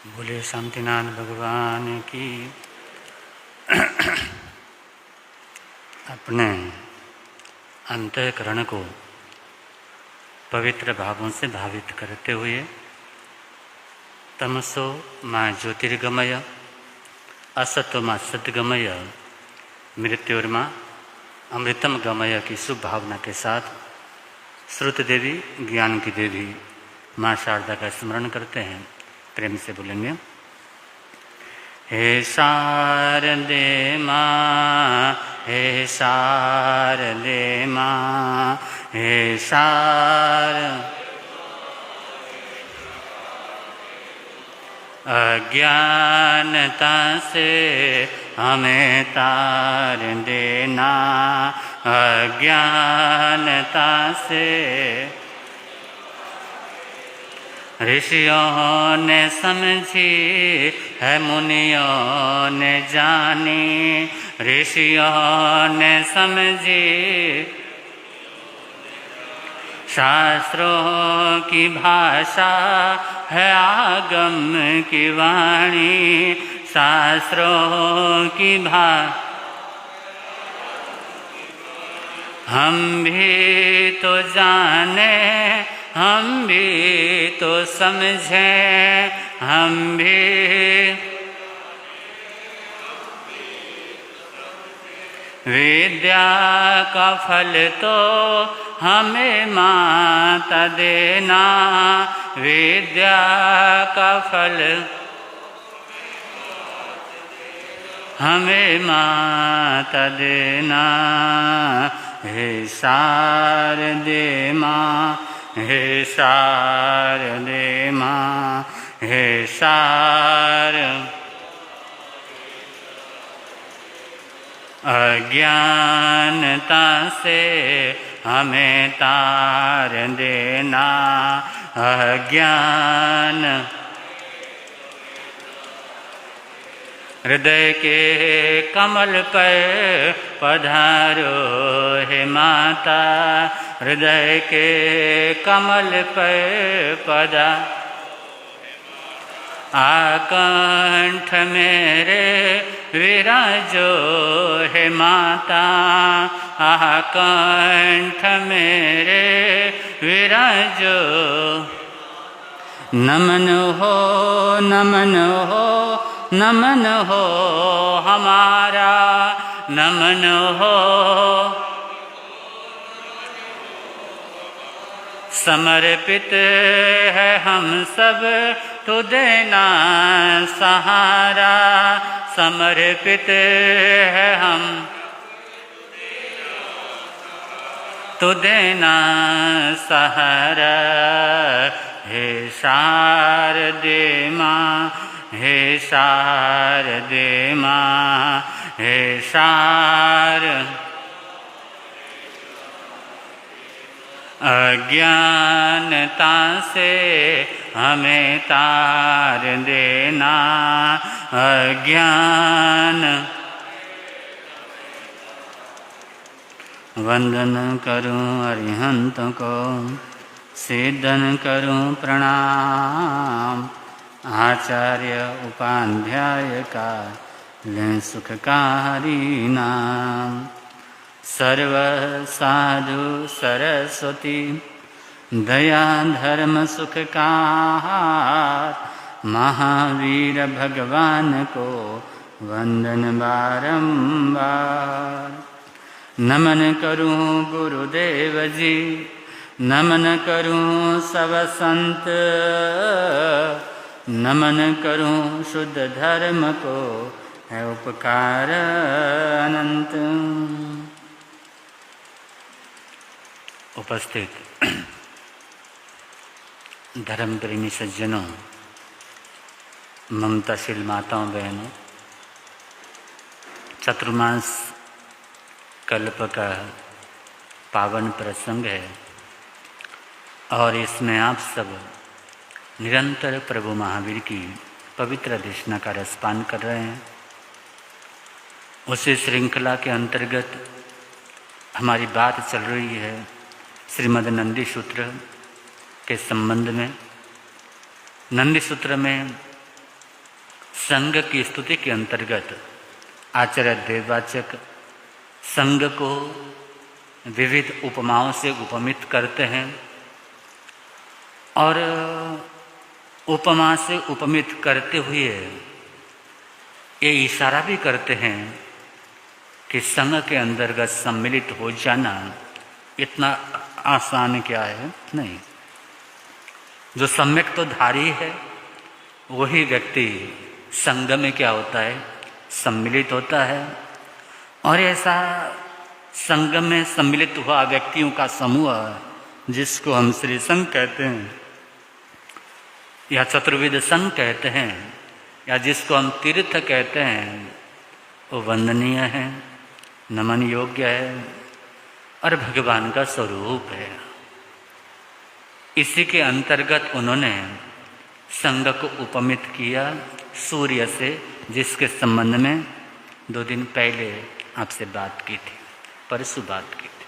बोले शांतिनाथ भगवान की। अपने अंतःकरण को पवित्र भावों से भावित करते हुए तमसो माँ ज्योतिर्गमय, असतो माँ सद्गमय, मृत्युर्मा अमृतम गमय की शुभ भावना के साथ श्रुत देवी, ज्ञान की देवी माँ शारदा का स्मरण करते हैं। प्रेम से बोलेंगे, हे शारदे माँ, हे शारदे माँ, हे अज्ञानता से हमें तार देना, अज्ञानता से ऋषियों ने समझी है, मुनियों ने जानी, ऋषियों ने समझी शास्त्रों की भाषा है, आगम की वाणी, शास्त्रों की भाषा हम भी तो जाने, हम भी तो समझें, हम भी विद्या का फल तो हमें माता देना, विद्या का फल हमें माता देना। हे शारदे माँ, हे शारदे माँ, हे अज्ञानता से हमें तार देना, अज्ञान हृदय के कमल पर पधारो हे माता, हृदय के कमल पर पधारो, आकंठ मेरे विराजो हे माता, आकंठ मेरे विराजो। नमन हो, नमन हो, नमन हो हमारा, नमन हो समर्पित है हम सब, तू देना सहारा, समर्पित है हम, तू देना सहारा। हे शारदे माँ, हे शारदे माँ, हे अज्ञानता से हमें तार देना, अज्ञान वंदन करूं अरिहंत को, सिद्धन करूं प्रणाम, आचार्य उपाध्याय का लें सुखकारी नाम। सर्व साधु सरस्वती दया धर्म सुख का, महावीर भगवान को वंदन बारंबार। नमन करूं गुरुदेव जी, नमन करूं सब संत, नमन करूं शुद्ध धर्म को है उपकार अनंत। उपस्थित धर्म प्रेमी सज्जनों, ममताशील माताओं बहनों, चतुर्मास कल्प का पावन प्रसंग है और इसमें आप सब निरंतर प्रभु महावीर की पवित्र देशना का रसपान कर रहे हैं। उसी श्रृंखला के अंतर्गत हमारी बात चल रही है श्रीमद् नंदी सूत्र के संबंध में। नंदी सूत्र में संग की स्तुति के अंतर्गत आचार्य देववाचक संग को विविध उपमाओं से उपमित करते हैं और उपमा से उपमित करते हुए ये इशारा भी करते हैं कि संग के अंतर्गत सम्मिलित हो जाना इतना आसान क्या है, नहीं। जो सम्यक तो धारी है वही व्यक्ति संग में क्या होता है, सम्मिलित होता है। और ऐसा संग में सम्मिलित हुआ व्यक्तियों का समूह जिसको हम श्री संघ कहते हैं या चतुर्विध संघ कहते हैं या जिसको हम तीर्थ कहते हैं, वो वंदनीय है, नमन योग्य है और भगवान का स्वरूप है। इसी के अंतर्गत उन्होंने संग को उपमित किया सूर्य से, जिसके संबंध में 2 दिन पहले आपसे बात की थी, परसों बात की थी।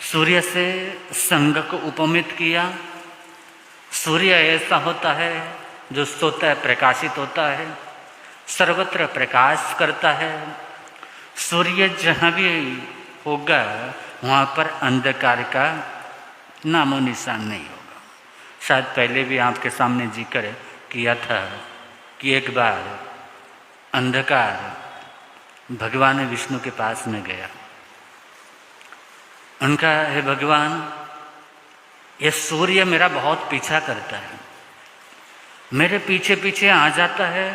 सूर्य से संग को उपमित किया। सूर्य ऐसा होता है जो स्वतः प्रकाशित होता है, सर्वत्र प्रकाश करता है। सूर्य जहाँ भी होगा वहाँ पर अंधकार का नामो निशान नहीं होगा। शायद पहले भी आपके सामने जिक्र किया था कि एक बार अंधकार भगवान विष्णु के पास में गया। उनका, हे भगवान, ये सूर्य मेरा बहुत पीछा करता है, मेरे पीछे पीछे आ जाता है,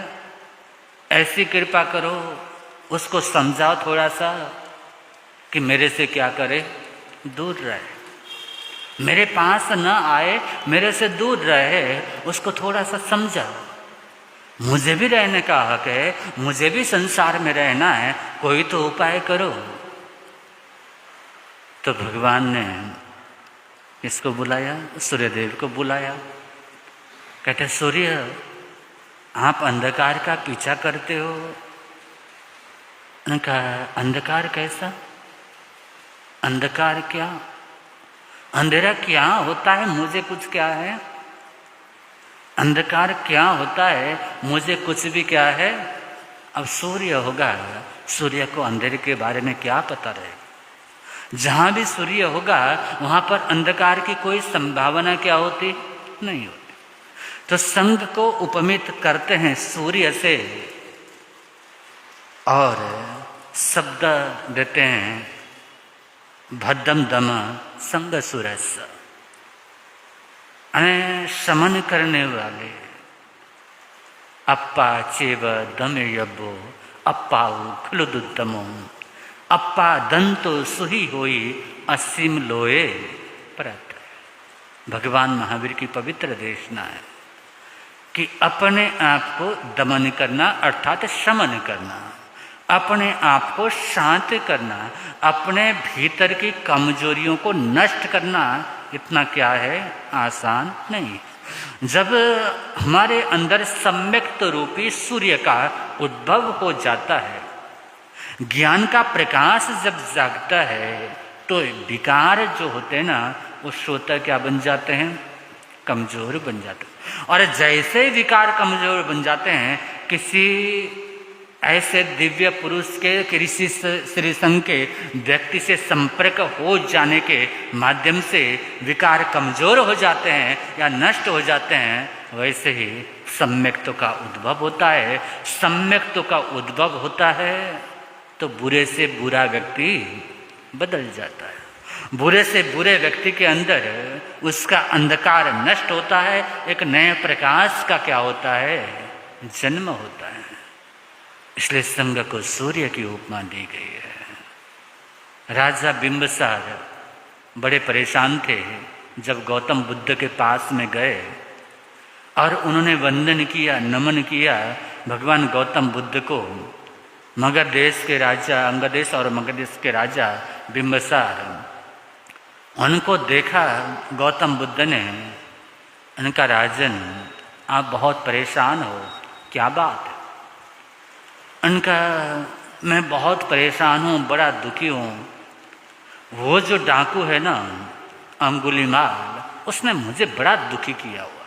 ऐसी कृपा करो, उसको समझाओ थोड़ा सा कि मेरे से क्या करे, दूर रहे, मेरे पास न आए, मेरे से दूर रहे, उसको थोड़ा सा समझाओ। मुझे भी रहने का हक है, मुझे भी संसार में रहना है, कोई तो उपाय करो। तो भगवान ने इसको बुलाया, सूर्यदेव को बुलाया। कहते, सूर्य, आप अंधकार का पीछा करते हो। उनका, अंधकार कैसा? अंधकार क्या? अंधेरा क्या होता है, मुझे कुछ क्या है? अंधकार क्या होता है, मुझे कुछ भी क्या है? अब सूर्य होगा, सूर्य को अंधेरे के बारे में क्या पता रहेगा? जहाँ भी सूर्य होगा वहाँ पर अंधकार की कोई संभावना क्या होती? नहीं होती। तो संग को उपमित करते हैं सूर्य से और शब्द देते हैं भद्दम दम संग सुरस, शमन करने वाले। अप्पा चेव दम यब्बो अप्पाऊ खुलुदुत्तमो, अप्पा दंतो सुही होई असीम लोए परत। भगवान महावीर की पवित्र देशना है कि अपने आप को दमन करना अर्थात शमन करना, अपने आप को शांत करना, अपने भीतर की कमजोरियों को नष्ट करना इतना क्या है, आसान नहीं। जब हमारे अंदर सम्यक्त रूपी सूर्य का उद्भव हो जाता है, ज्ञान का प्रकाश जब जागता है, तो विकार जो होते हैं ना, वो स्वतः क्या बन जाते हैं, कमजोर बन जाते हैं। और जैसे विकार कमजोर बन जाते हैं, किसी ऐसे दिव्य पुरुष के, किसी श्री संघ के व्यक्ति से संपर्क हो जाने के माध्यम से विकार कमजोर हो जाते हैं या नष्ट हो जाते हैं, वैसे ही सम्यक्त्व का उद्भव होता है। सम्यक्त्व का उद्भव होता है तो बुरे से बुरा व्यक्ति बदल जाता है। बुरे से बुरे व्यक्ति के अंदर उसका अंधकार नष्ट होता है, एक नए प्रकाश का क्या होता है, जन्म होता है। इसलिए संग को सूर्य की उपमा दी गई है। राजा बिंबिसार बड़े परेशान थे जब गौतम बुद्ध के पास में गए और उन्होंने वंदन किया, नमन किया भगवान गौतम बुद्ध को। मगध देश के राजा, अंग देश और मगध देश के राजा बिंबिसार, उनको देखा गौतम बुद्ध ने, उनका, राजन आप बहुत परेशान हो, क्या बात है? उनका, मैं बहुत परेशान हूँ, बड़ा दुखी हूँ। वो जो डाकू है ना अंगुलीमाल, उसने मुझे बड़ा दुखी किया हुआ।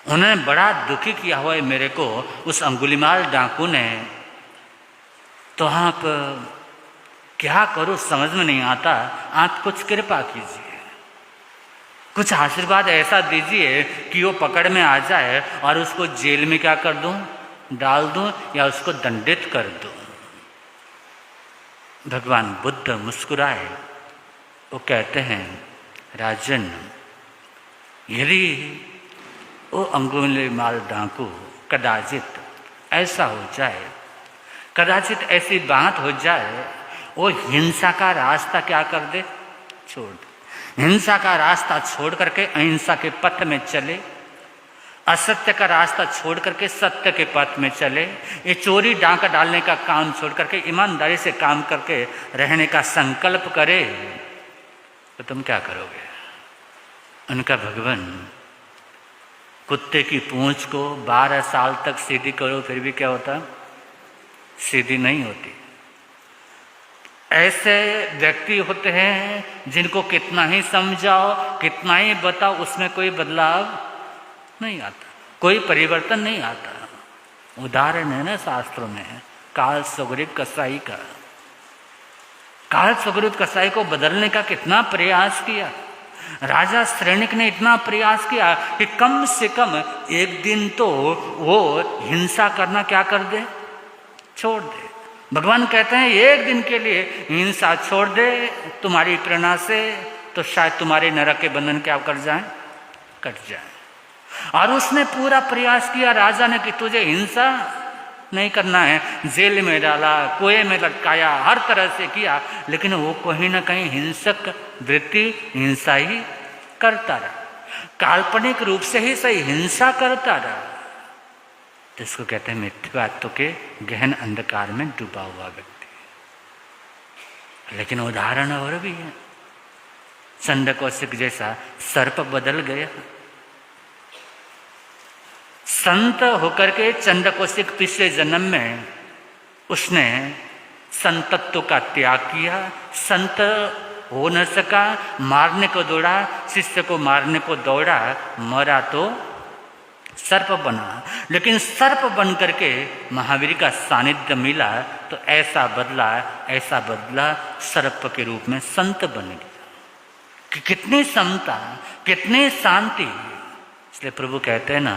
उन्हें बड़ा दुखी किया हुआ है मेरे को उस अंगुलीमाल डाकू ने। तो आप क्या करो समझ में नहीं आता, आप कुछ कृपा कीजिए, कुछ आशीर्वाद ऐसा दीजिए कि वो पकड़ में आ जाए और उसको जेल में क्या कर दूं, डाल दूं या उसको दंडित कर दूं। भगवान बुद्ध मुस्कुराए, वो कहते हैं राजन, यदि वो अंगुलीमाल डाकू कदाचित ऐसा हो जाए, कदाचित ऐसी बात हो जाए, वो हिंसा का रास्ता क्या कर दे, छोड़ दे, हिंसा का रास्ता छोड़ करके अहिंसा के पथ में चले, असत्य का रास्ता छोड़ करके सत्य के पथ में चले, ये चोरी डाका डालने का काम छोड़ करके ईमानदारी से काम करके रहने का संकल्प करे, तो तुम क्या करोगे। उनका भगवान, कुत्ते की पूंछ को 12 साल तक सीधी करो फिर भी क्या होता, सीधी नहीं होती। ऐसे व्यक्ति होते हैं जिनको कितना ही समझाओ, कितना ही बताओ, उसमें कोई बदलाव नहीं आता, कोई परिवर्तन नहीं आता। उदाहरण है ना शास्त्रों में काल सुग्रीव कसाई का। काल सुग्रीव कसाई को बदलने का कितना प्रयास किया, राजा श्रेणिक ने इतना प्रयास किया कि कम से कम एक दिन तो वो हिंसा करना क्या कर दे, छोड़ दे। भगवान कहते हैं एक दिन के लिए हिंसा छोड़ दे तुम्हारी प्रेरणा से, तो शायद तुम्हारे नरक के बंधन क्या कर जाए, कट जाए। और उसने पूरा प्रयास किया राजा ने कि तुझे हिंसा नहीं करना है, जेल में डाला, कुएं में लटकाया, हर तरह से किया, लेकिन वो कहीं ना कहीं हिंसक वृत्ति, हिंसा ही करता रहा, काल्पनिक रूप से ही सही हिंसा करता रहा। तो इसको कहते हैं मिथ्यात्व के गहन अंधकार में डूबा हुआ व्यक्ति। लेकिन उदाहरण और भी है, चंड कौशिक जैसा सर्प बदल गया। संत होकर के चंड कौशिक पिछले जन्म में उसने संतत्व का त्याग किया, संत हो न सका, मारने को दौड़ा, शिष्य को मारने को दौड़ा, मरा तो सर्प बना। लेकिन सर्प बन करके महावीर का सानिध्य मिला तो ऐसा बदला सर्प के रूप में संत बन गया। कि कितनी समता, कितनी शांति। इसलिए प्रभु कहते हैं ना,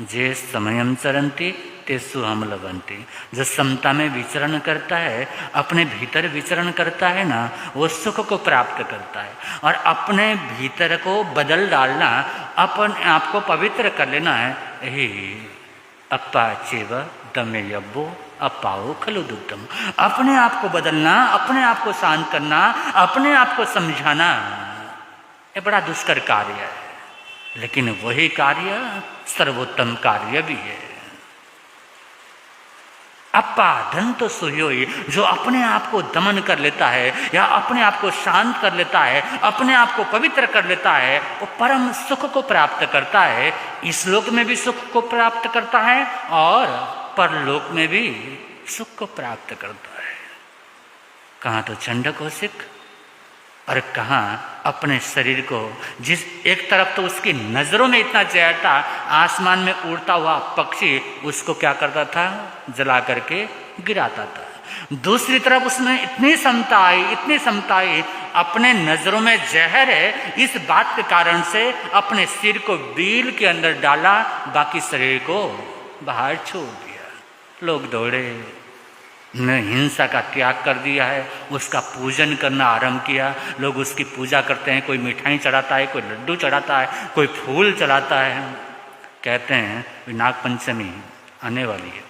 जे समयम चरंती तेसु हम लवंती। जो समता में विचरण करता है, अपने भीतर विचरण करता है ना, वो सुख को प्राप्त करता है। और अपने भीतर को बदल डालना, अपने आप को पवित्र कर लेना है, यही अपा चेव दमे यब्बो अपाओ खलु दुग्धम। अपने आप को बदलना, अपने आप को शांत करना, अपने आप को समझाना, ये बड़ा दुष्कर कार्य है, लेकिन वही कार्य सर्वोत्तम कार्य भी है। अपा धंत सुयोई, जो अपने आप को दमन कर लेता है या अपने आप को शांत कर लेता है, अपने आप को पवित्र कर लेता है, वो परम सुख को प्राप्त करता है। इस लोक में भी सुख को प्राप्त करता है और परलोक में भी सुख को प्राप्त करता है। कहाँ तो चंड कौशिक और कहाँ अपने शरीर को, जिस एक तरफ तो उसकी नजरों में इतना जहर था, आसमान में उड़ता हुआ पक्षी उसको क्या करता था, जला करके गिराता था। दूसरी तरफ उसमें इतनी समता आई, अपने नजरों में जहर है, इस बात के कारण से अपने सिर को बील के अंदर डाला, बाकी शरीर को बाहर छोड़ दिया। लोग दौड़े, ने हिंसा का त्याग कर दिया है, उसका पूजन करना आरंभ किया। लोग उसकी पूजा करते हैं, कोई मिठाई चढ़ाता है, कोई लड्डू चढ़ाता है, कोई फूल चढ़ाता है। कहते हैं नाग पंचमी आने वाली है,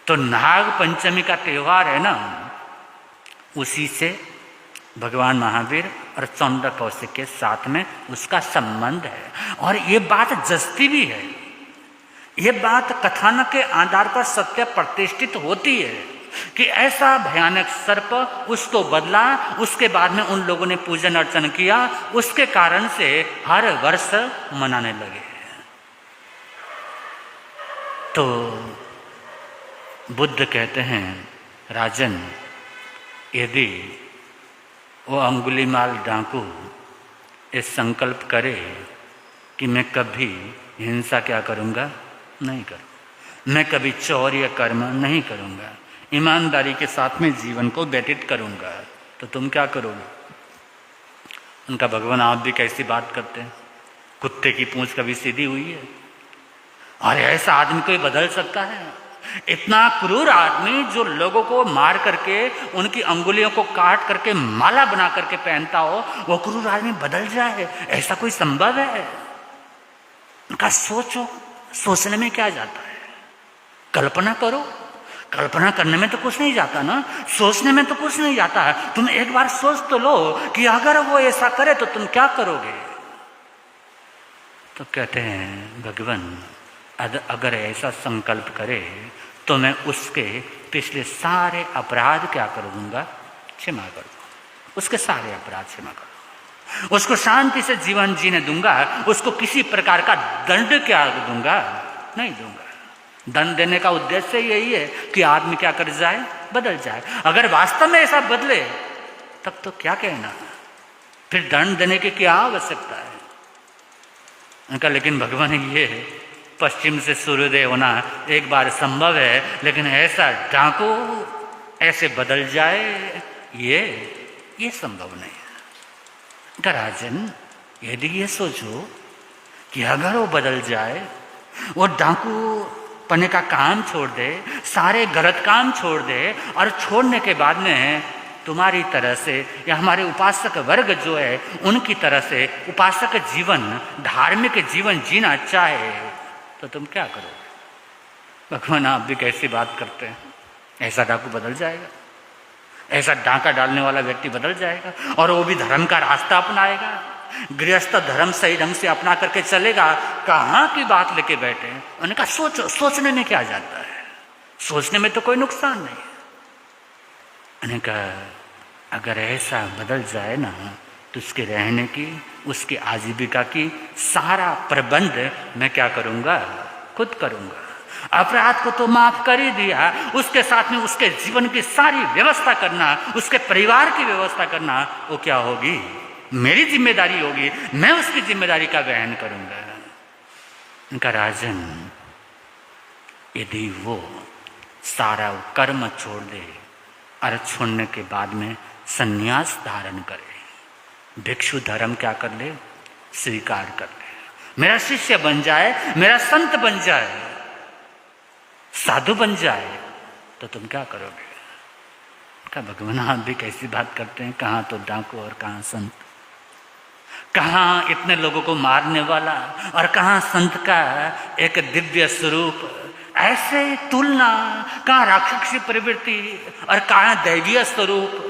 तो नाग पंचमी का त्यौहार है ना, उसी से भगवान महावीर और चंड कौशिक के साथ में उसका संबंध है। और ये बात जस्ती भी है, ये बात कथानक के आधार पर सत्य प्रतिष्ठित होती है कि ऐसा भयानक सर्प उसको बदला। उसके बाद में उन लोगों ने पूजन अर्चन किया, उसके कारण से हर वर्ष मनाने लगे। तो बुद्ध कहते हैं राजन, यदि वो अंगुलीमाल डाकू ये संकल्प करे कि मैं कभी हिंसा क्या करूँगा? नहीं करूँ। मैं कभी चौर्य कर्म नहीं करूँगा, ईमानदारी के साथ में जीवन को व्यतीत करूँगा। तो तुम क्या करोगे? उनका भगवान आप भी कैसी बात करते हैं? कुत्ते की पूंछ कभी सीधी हुई है? और ऐसा आदमी कोई बदल सकता है? इतना क्रूर आदमी जो लोगों को मार करके उनकी अंगुलियों को काट करके माला बना करके पहनता हो, वो क्रूर आदमी बदल जाए, ऐसा कोई संभव है? उनका सोचो, सोचने में क्या जाता है? कल्पना करो, कल्पना करने में तो कुछ नहीं जाता ना, सोचने में तो कुछ नहीं जाता है। तुम एक बार सोच तो लो कि अगर वो ऐसा करे तो तुम क्या करोगे? तो कहते हैं भगवान अगर ऐसा संकल्प करे तो मैं उसके पिछले सारे अपराध क्या कर दूंगा? क्षमा कर दूंगा। उसके सारे अपराध क्षमा कर दूंगा, उसको शांति से जीवन जीने दूंगा, उसको किसी प्रकार का दंड क्या दूंगा? नहीं दूंगा। दंड देने का उद्देश्य यही है कि आदमी क्या कर जाए? बदल जाए। अगर वास्तव में ऐसा बदले तब तो क्या कहना, फिर दंड देने की क्या आवश्यकता है? उनका लेकिन भगवान ये पश्चिम से सूर्योदय होना एक बार संभव है, लेकिन ऐसा डाकू ऐसे बदल जाए ये संभव नहीं है। राजन, यदि ये सोचो कि अगर वो बदल जाए, वो डाकू पने का काम छोड़ दे, सारे गलत काम छोड़ दे, और छोड़ने के बाद में तुम्हारी तरह से या हमारे उपासक वर्ग जो है उनकी तरह से उपासक जीवन, धार्मिक जीवन जीना चाहे, तो तुम क्या करोगे? भगवान आप भी कैसी बात करते हैं? ऐसा डाकू बदल जाएगा, ऐसा डाका डालने वाला व्यक्ति बदल जाएगा, और वो भी धर्म का रास्ता अपनाएगा, गृहस्थ धर्म सही ढंग से अपना करके चलेगा। कहाँ की बात लेके बैठे हैं? उन्होंने कहा सोचो, सोचने में क्या जाता है? सोचने में तो कोई नुकसान नहीं है। उन्होंने कहा अगर ऐसा बदल जाए ना तो उसके रहने की, उसकी आजीविका की सारा प्रबंध मैं क्या करूँगा? खुद करूँगा। अपराध को तो माफ कर ही दिया, उसके साथ में उसके जीवन की सारी व्यवस्था करना, उसके परिवार की व्यवस्था करना, वो क्या होगी? मेरी जिम्मेदारी होगी। मैं उसकी जिम्मेदारी का वहन करूँगा। उनका राजन, यदि वो सारा कर्म छोड़ दे और छोड़ने के बाद में संन्यास धारण करे, भिक्षु धर्म क्या कर ले? स्वीकार कर ले, मेरा शिष्य बन जाए, मेरा संत बन जाए, साधु बन जाए, तो तुम क्या करोगे? क्या भगवान आप भी कैसी बात करते हैं? कहाँ तो डाकू और कहाँ संत, कहाँ इतने लोगों को मारने वाला और कहाँ संत का एक दिव्य स्वरूप। ऐसे तुलना, कहाँ राक्षसी प्रवृत्ति और कहाँ दैवीय स्वरूप,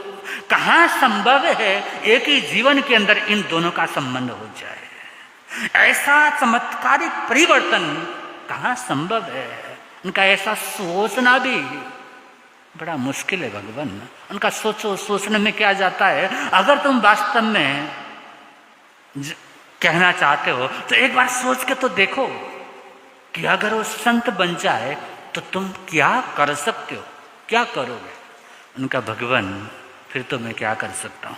कहाँ संभव है एक ही जीवन के अंदर इन दोनों का संबंध हो जाए? ऐसा चमत्कारिक परिवर्तन कहाँ संभव है? उनका ऐसा सोचना भी बड़ा मुश्किल है भगवान। उनका सोचो, सोचने में क्या जाता है? अगर तुम वास्तव में कहना चाहते हो तो एक बार सोच के तो देखो कि अगर वो संत बन जाए तो तुम क्या कर सकते हो, क्या करोगे? उनका भगवान, फिर तो मैं क्या कर सकता हूँ?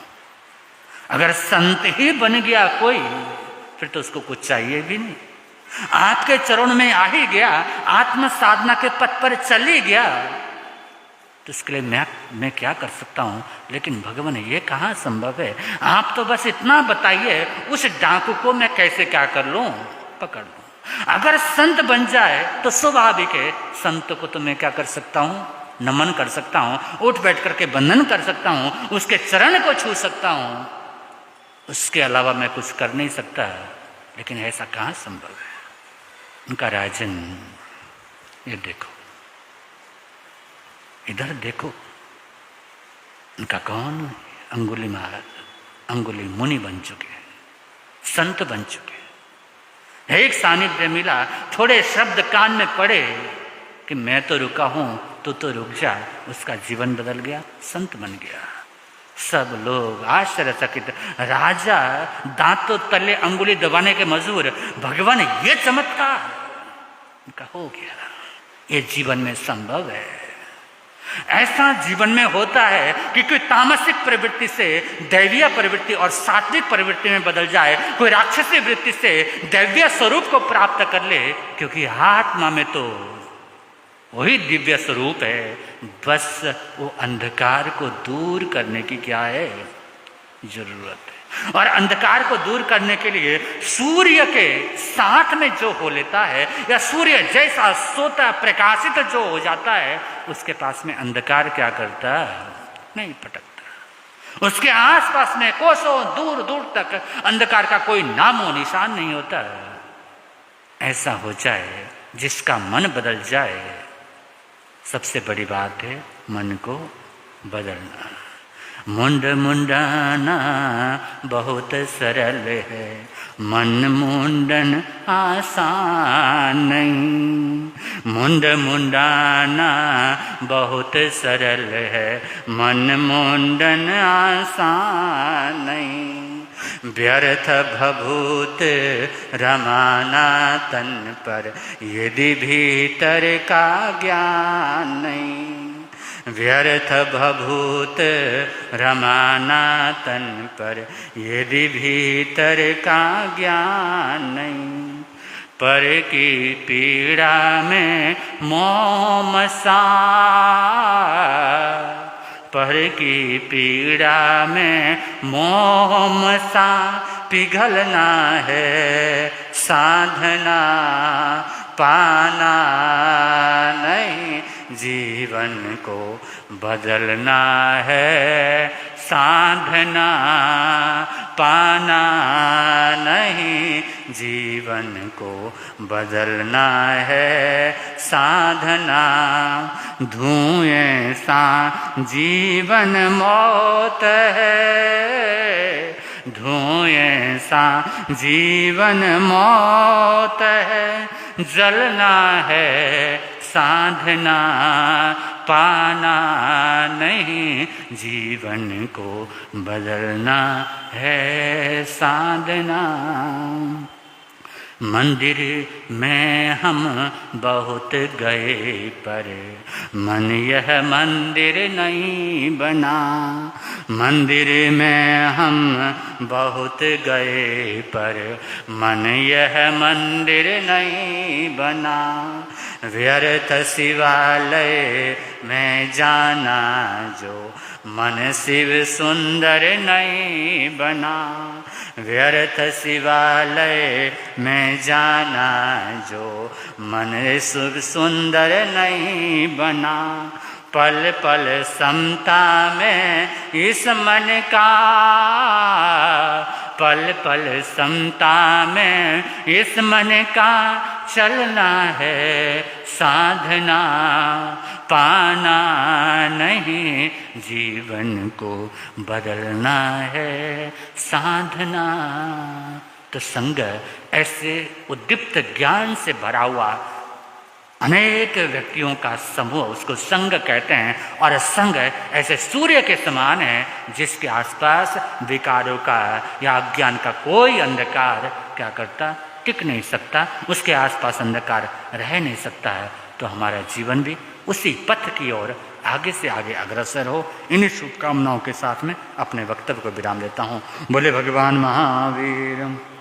अगर संत ही बन गया कोई, फिर तो उसको कुछ चाहिए भी नहीं। आपके चरण में आ ही गया, आत्म साधना के पथ पर चल ही गया, तो इसके लिए मैं क्या कर सकता हूँ? लेकिन भगवान, ये कहाँ संभव है? आप तो बस इतना बताइए, उस डाकू को मैं कैसे क्या कर लूँ? पकड़ लूँ। अगर संत बन जाए तो स्वाभाविक है, संत को तो मैं क्या कर सकता हूँ? नमन कर सकता हूँ, उठ बैठ करके वंदन कर सकता हूँ, उसके चरण को छू सकता हूँ, उसके अलावा मैं कुछ कर नहीं सकता। लेकिन ऐसा कहाँ संभव है? उनका राजन, ये देखो, इधर देखो, उनका कौन? अंगुली महाराज, अंगुली मुनि बन चुके हैं, संत बन चुके हैं। एक सानिध्य मिला, थोड़े शब्द कान में पड़े कि मैं तो रुका हूं, तू तो रुक जा, उसका जीवन बदल गया, संत बन गया। सब लोग आश्चर्यचकित, राजा दांतों तले अंगुली दबाने के मजबूर। भगवान, ये चमत्कार उनका हो गया, ये जीवन में संभव है। ऐसा जीवन में होता है कि कोई तामसिक प्रवृत्ति से दैवीय प्रवृत्ति और सात्विक प्रवृत्ति में बदल जाए, कोई राक्षसी वृत्ति से दैवीय स्वरूप को प्राप्त कर ले, क्योंकि आत्मा में तो वही दिव्य स्वरूप है। बस वो अंधकार को दूर करने की क्या है जरूरत है। और अंधकार को दूर करने के लिए सूर्य के साथ में जो हो लेता है, या सूर्य जैसा सोता प्रकाशित जो हो जाता है, उसके पास में अंधकार क्या करता है, नहीं पटकता। उसके आसपास में कोसों दूर दूर तक अंधकार का कोई नामो निशान नहीं होता है। ऐसा हो जाए, जिसका मन बदल जाए, सबसे बड़ी बात है मन को बदलना। मुंड मुंडाना बहुत सरल है, मन मुंडन आसान नहीं। मुंड मुंडाना बहुत सरल है, मन मुंडन आसान नहीं। व्यर्थ भभूत रमाना तन पर, यदि भीतर का ज्ञान नहीं। व्यर्थ भभूत रमाना तन पर, यदि भीतर का ज्ञान नहीं। पर की पीड़ा में मोमसा, पर की पीड़ा में मोमसा पिघलना है साधना, पाना नहीं जीवन को बदलना है साधना, पाना नहीं जीवन को बदलना है साधना। धुएं सा जीवन मौत है, धुएं सा जीवन मौत है। जलना है साधना, पाना नहीं जीवन को बदलना है साधना। मंदिर में हम बहुत गए पर मन यह मंदिर नहीं बना। मंदिर में हम बहुत गए पर मन यह मंदिर नहीं बना। व्यर्थ शिवालय में जाना जो मन शिव सुंदर नहीं बना। व्यर्थ शिवालय में जाना जो मन शिव सुंदर नहीं बना। पल पल समता में इस मन का, पल पल समता में इस मन का चलना है साधना, पाना नहीं जीवन को बदलना है साधना। तो संग ऐसे उद्दीप्त ज्ञान से भरा हुआ अनेक व्यक्तियों का समूह, उसको संग कहते हैं। और संग ऐसे सूर्य के समान है जिसके आसपास विकारों का या अज्ञान का कोई अंधकार क्या करता, टिक नहीं सकता, उसके आसपास अंधकार रह नहीं सकता है। तो हमारा जीवन भी उसी पथ की ओर आगे से आगे अग्रसर हो। इन्हीं शुभकामनाओं के साथ में अपने वक्तव्य को विराम देता हूँ। बोले भगवान महावीर।